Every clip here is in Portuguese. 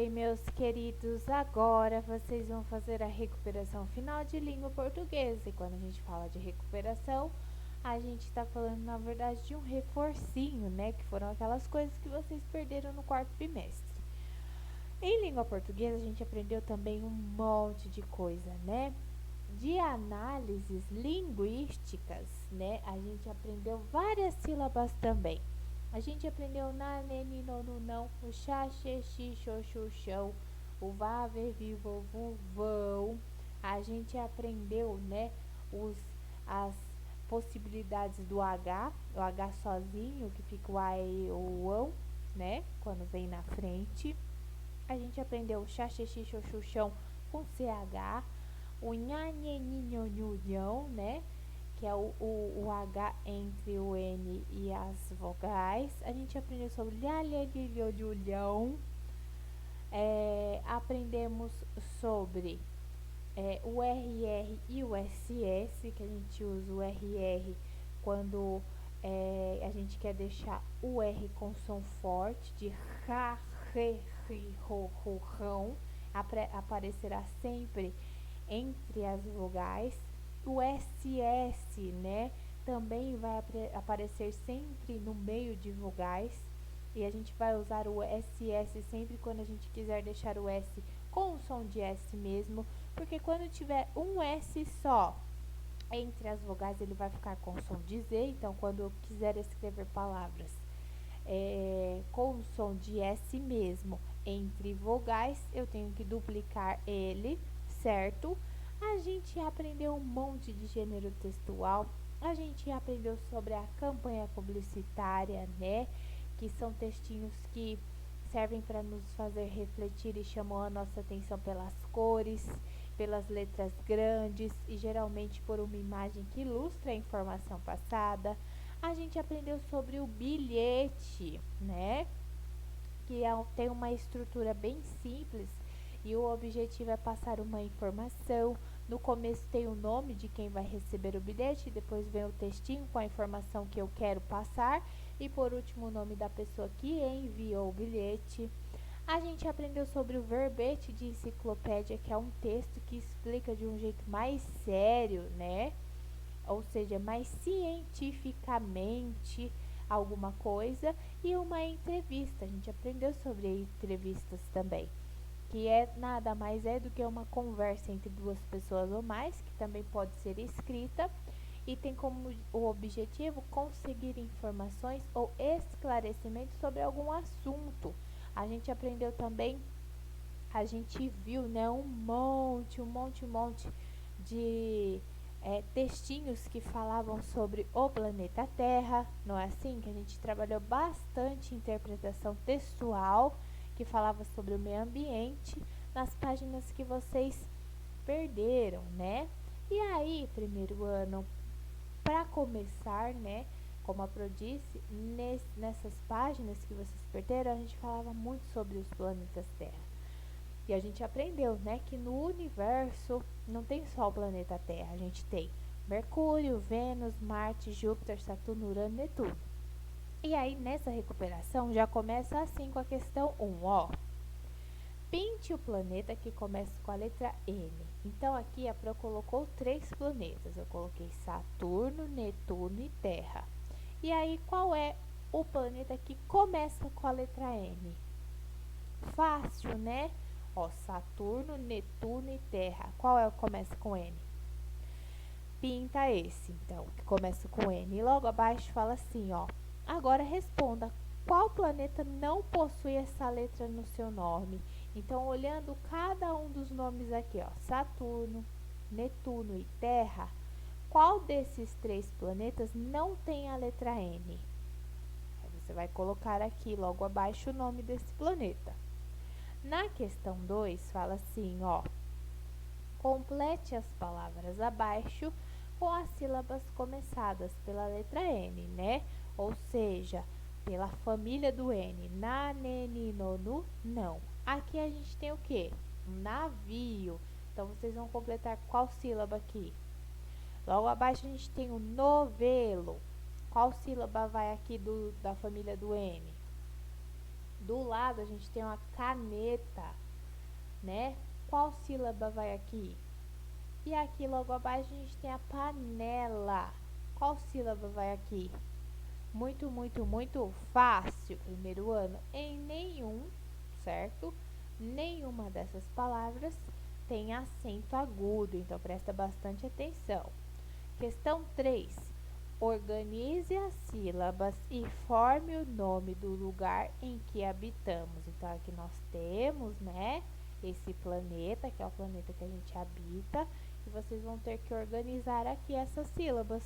Oi, meus queridos, agora vocês vão fazer a recuperação final de língua portuguesa. E quando a gente fala de recuperação, a gente está falando, na verdade, de um reforcinho, né? Que foram aquelas coisas que vocês perderam no quarto bimestre. Em língua portuguesa, a gente aprendeu também um monte de coisa, né? De análises linguísticas, né? A gente aprendeu várias sílabas também. A gente aprendeu na, ne, ni, no, nu, não, o chá, xe, xi, xô, xu, xão, o vá, ver, vi, vo, vu, vão. A gente aprendeu, né, as possibilidades do H, o H sozinho, que fica o A, E, o ão, né, quando vem na frente. A gente aprendeu o chá, xe, xi, xô, xu, xão com CH, o nha, nhe, ni, nho, nhu, nhão, né, que é o H entre o N e as vogais. A gente aprendeu sobre lha, lhe, li, lho, lhu, lhão. Aprendemos sobre o RR e o SS, que a gente usa o RR quando a gente quer deixar o R com som forte, de ra, re, ri, ro, ro, rão, aparecerá sempre entre as vogais. O SS, né, também vai aparecer sempre no meio de vogais. E a gente vai usar o SS sempre quando a gente quiser deixar o S com o som de S mesmo, porque quando tiver um S só entre as vogais, ele vai ficar com o som de Z. Então, quando eu quiser escrever palavras com o som de S mesmo entre vogais, eu tenho que duplicar ele, certo? A gente aprendeu um monte de gênero textual. A gente aprendeu sobre a campanha publicitária, né? Que são textinhos que servem para nos fazer refletir e chamam a nossa atenção pelas cores, pelas letras grandes e geralmente por uma imagem que ilustra a informação passada. A gente aprendeu sobre o bilhete, né? Que tem uma estrutura bem simples e o objetivo é passar uma informação. No começo tem o nome de quem vai receber o bilhete, depois vem o textinho com a informação que eu quero passar e por último o nome da pessoa que enviou o bilhete. A gente aprendeu sobre o verbete de enciclopédia, que é um texto que explica de um jeito mais sério, né? Ou seja, mais cientificamente alguma coisa. E uma entrevista, a gente aprendeu sobre entrevistas também, que nada mais do que uma conversa entre duas pessoas ou mais, que também pode ser escrita e tem como o objetivo conseguir informações ou esclarecimentos sobre algum assunto. A gente aprendeu também, a gente viu, né, um monte de textinhos que falavam sobre o planeta Terra, não é assim? Que a gente trabalhou bastante interpretação textual, que falava sobre o meio ambiente, nas páginas que vocês perderam, né? E aí, primeiro ano, para começar, né, como a Pro disse, nessas páginas que vocês perderam, a gente falava muito sobre os planetas Terra. E a gente aprendeu, né, que no universo não tem só o planeta Terra, a gente tem Mercúrio, Vênus, Marte, Júpiter, Saturno, Urano e Netuno. E aí, nessa recuperação, já começa assim com a questão 1, ó. Pinte o planeta que começa com a letra N. Então, aqui a Pro colocou 3 planetas. Eu coloquei Saturno, Netuno e Terra. E aí, qual é o planeta que começa com a letra N? Fácil, né? Ó, Saturno, Netuno e Terra. Qual é o que começa com N? Pinta esse, então, que começa com N. E logo abaixo fala assim, ó. Agora responda, qual planeta não possui essa letra no seu nome? Então, olhando cada um dos nomes aqui, ó, Saturno, Netuno e Terra, qual desses 3 planetas não tem a letra N? Aí você vai colocar aqui logo abaixo o nome desse planeta. Na questão 2, fala assim, ó. Complete as palavras abaixo com as sílabas começadas pela letra N, né? Ou seja, pela família do N. Na, ne, ni, no, nu, não. Aqui a gente tem o quê? Um navio. Então, vocês vão completar qual sílaba aqui? Logo abaixo a gente tem o novelo. Qual sílaba vai aqui da família do N? Do lado a gente tem uma caneta, né? Qual sílaba vai aqui? E aqui logo abaixo a gente tem a panela. Qual sílaba vai aqui? Muito, muito, muito fácil. Primeiro ano, em nenhum, certo? Nenhuma dessas palavras tem acento agudo, então presta bastante atenção. Questão 3. Organize as sílabas e forme o nome do lugar em que habitamos. Então aqui nós temos, né, esse planeta, que é o planeta que a gente habita, e vocês vão ter que organizar aqui essas sílabas.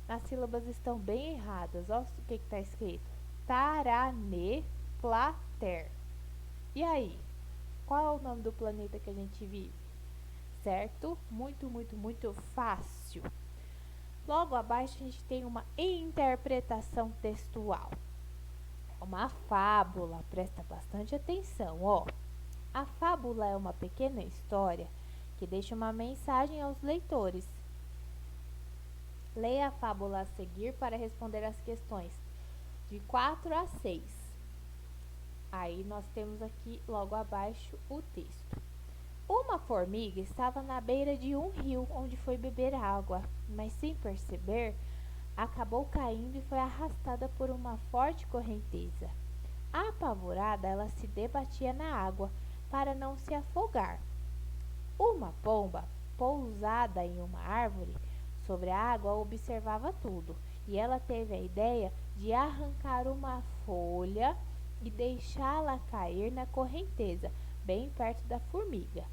As sílabas estão bem erradas. Olha o que está escrito: Taraneplater. E aí? Qual é o nome do planeta que a gente vive? Certo? Muito, muito, muito fácil. Logo abaixo a gente tem uma interpretação textual. Uma fábula, presta bastante atenção, ó. A fábula é uma pequena história que deixa uma mensagem aos leitores. Leia a fábula a seguir para responder as questões de 4 a 6. Aí nós temos aqui logo abaixo o texto. Uma formiga estava na beira de um rio onde foi beber água, mas sem perceber, acabou caindo e foi arrastada por uma forte correnteza. Apavorada, ela se debatia na água para não se afogar. Uma pomba, pousada em uma árvore sobre a água, observava tudo, e ela teve a ideia de arrancar uma folha e deixá-la cair na correnteza, bem perto da formiga.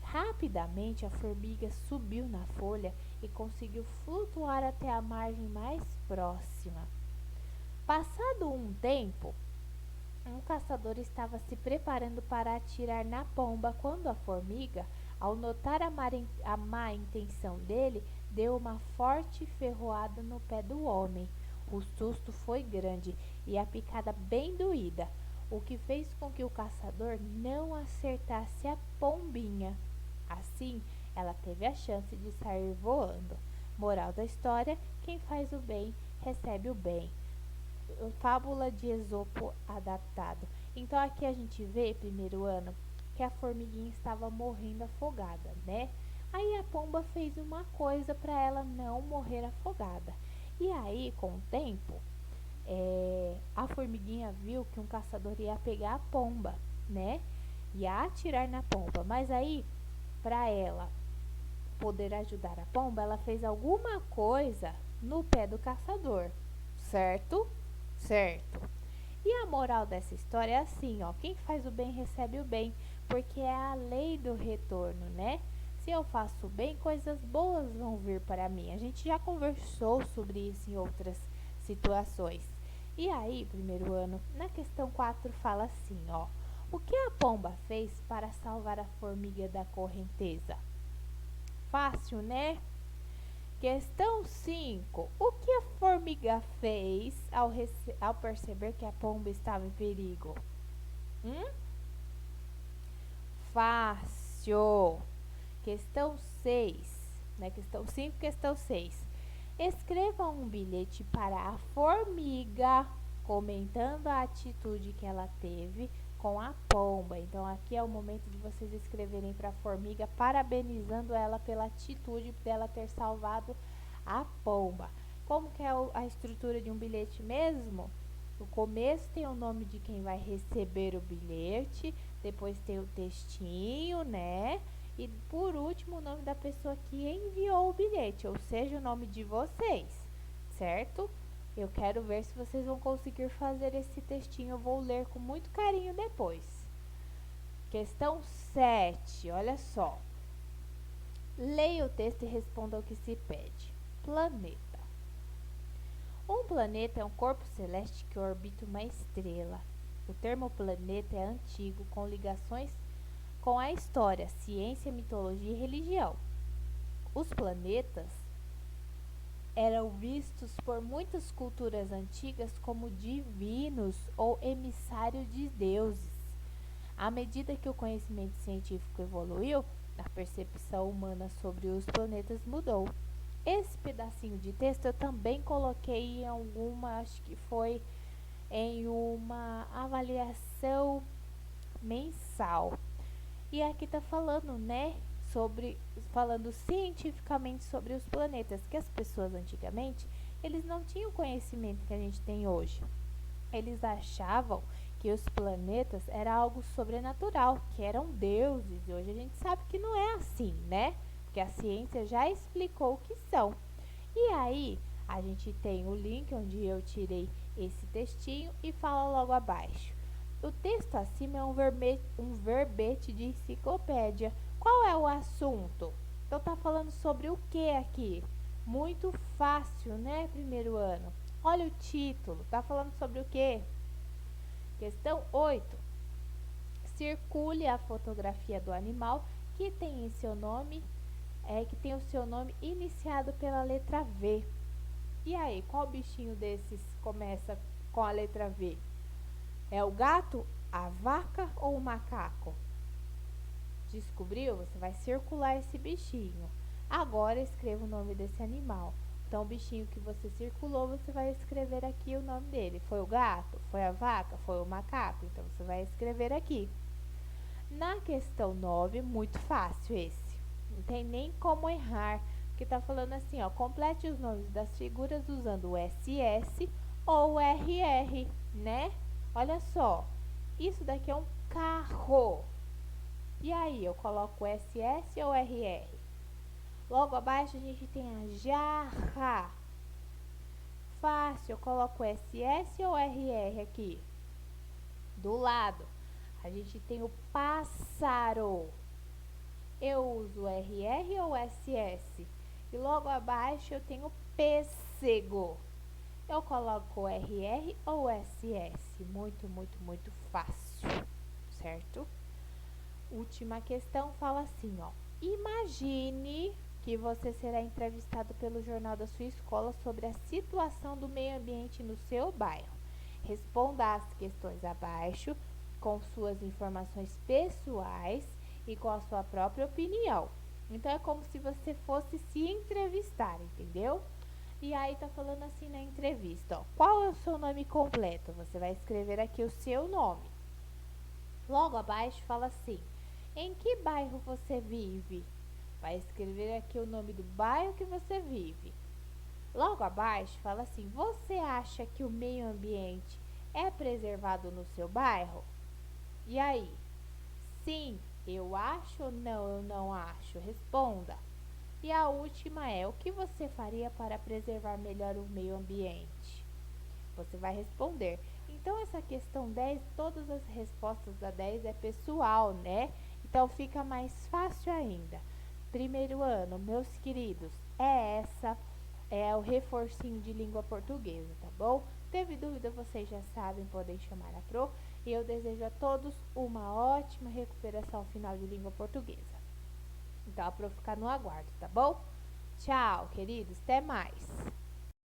Rapidamente a formiga subiu na folha e conseguiu flutuar até a margem mais próxima. Passado um tempo, um caçador estava se preparando para atirar na pomba quando a formiga, ao notar a má intenção dele, deu uma forte ferroada no pé do homem. O susto foi grande e a picada bem doída, o que fez com que o caçador não acertasse a pombinha. Assim, ela teve a chance de sair voando. Moral da história: quem faz o bem, recebe o bem. Fábula de Esopo adaptado. Então aqui a gente vê, primeiro ano, que a formiguinha estava morrendo afogada, né? Aí a pomba fez uma coisa para ela não morrer afogada. E aí, com o tempo, a formiguinha viu que um caçador ia pegar a pomba, né? Ia atirar na pomba. Mas aí, para ela poder ajudar a pomba, ela fez alguma coisa no pé do caçador, certo? Certo. E a moral dessa história é assim, ó: quem faz o bem recebe o bem, porque é a lei do retorno, né? Se eu faço bem, coisas boas vão vir para mim. A gente já conversou sobre isso em outras situações. E aí, primeiro ano, na questão 4 fala assim, ó: o que a pomba fez para salvar a formiga da correnteza? Fácil, né? Questão 5. O que a formiga fez ao perceber que a pomba estava em perigo? Fácil. Questão 6. Né? Questão 5, questão 6. Escreva um bilhete para a formiga, comentando a atitude que ela teve com a pomba. Então aqui é o momento de vocês escreverem para a formiga, parabenizando ela pela atitude dela ter salvado a pomba. Como que é a estrutura de um bilhete mesmo? No começo tem o nome de quem vai receber o bilhete, depois tem o textinho, né? E por último o nome da pessoa que enviou o bilhete, ou seja, o nome de vocês, certo? Eu quero ver se vocês vão conseguir fazer esse textinho. Eu vou ler com muito carinho depois. Questão 7, olha só. Leia o texto e responda ao que se pede. Planeta. Um planeta é um corpo celeste que orbita uma estrela. O termo planeta é antigo, com ligações com a história, ciência, mitologia e religião. Os planetas eram vistos por muitas culturas antigas como divinos ou emissários de deuses. À medida que o conhecimento científico evoluiu, a percepção humana sobre os planetas mudou. Esse pedacinho de texto eu também coloquei em alguma, acho que foi em uma avaliação mensal. E aqui tá falando, né, falando cientificamente sobre os planetas, que as pessoas antigamente, eles não tinham o conhecimento que a gente tem hoje. Eles achavam que os planetas era algo sobrenatural, que eram deuses, e hoje a gente sabe que não é assim, né? Porque a ciência já explicou o que são. E aí, a gente tem o link onde eu tirei esse textinho e fala logo abaixo. O texto acima é um verbete de enciclopédia. Qual é o assunto? Então tá falando sobre o que aqui? Muito fácil, né, primeiro ano? Olha o título, tá falando sobre o que? Questão 8. Circule a fotografia do animal que tem o seu nome iniciado pela letra V. E aí, qual bichinho desses começa com a letra V? É o gato, a vaca ou o macaco? Descobriu? Você vai circular esse bichinho. Agora escreva o nome desse animal. Então, o bichinho que você circulou, você vai escrever aqui o nome dele. Foi o gato? Foi a vaca? Foi o macaco? Então, você vai escrever aqui. Na questão 9, muito fácil esse. Não tem nem como errar. Porque tá falando assim, ó. Complete os nomes das figuras usando o SS ou o RR, né? Olha só. Isso daqui é um carro. E aí, eu coloco SS ou RR? Logo abaixo a gente tem a jarra. Fácil, eu coloco SS ou RR aqui? Do lado, a gente tem o pássaro. Eu uso RR ou SS? E logo abaixo eu tenho pêssego. Eu coloco RR ou SS? Muito, muito, muito fácil, certo? Última questão fala assim, ó. Imagine que você será entrevistado pelo jornal da sua escola sobre a situação do meio ambiente no seu bairro. Responda às questões abaixo com suas informações pessoais e com a sua própria opinião. Então é como se você fosse se entrevistar, entendeu? E aí tá falando assim na entrevista, ó. Qual é o seu nome completo? Você vai escrever aqui o seu nome. Logo abaixo fala assim: em que bairro você vive? Vai escrever aqui o nome do bairro que você vive. Logo abaixo fala assim: você acha que o meio ambiente é preservado no seu bairro? E aí? Sim, eu acho ou não, eu não acho? Responda. E a última é: o que você faria para preservar melhor o meio ambiente? Você vai responder. Então, essa questão 10, todas as respostas da 10 é pessoal, né? Então, fica mais fácil ainda. Primeiro ano, meus queridos, é o reforcinho de língua portuguesa, tá bom? Teve dúvida, vocês já sabem, podem chamar a Pro. E eu desejo a todos uma ótima recuperação final de língua portuguesa. Então, a Pro fica no aguardo, tá bom? Tchau, queridos, até mais!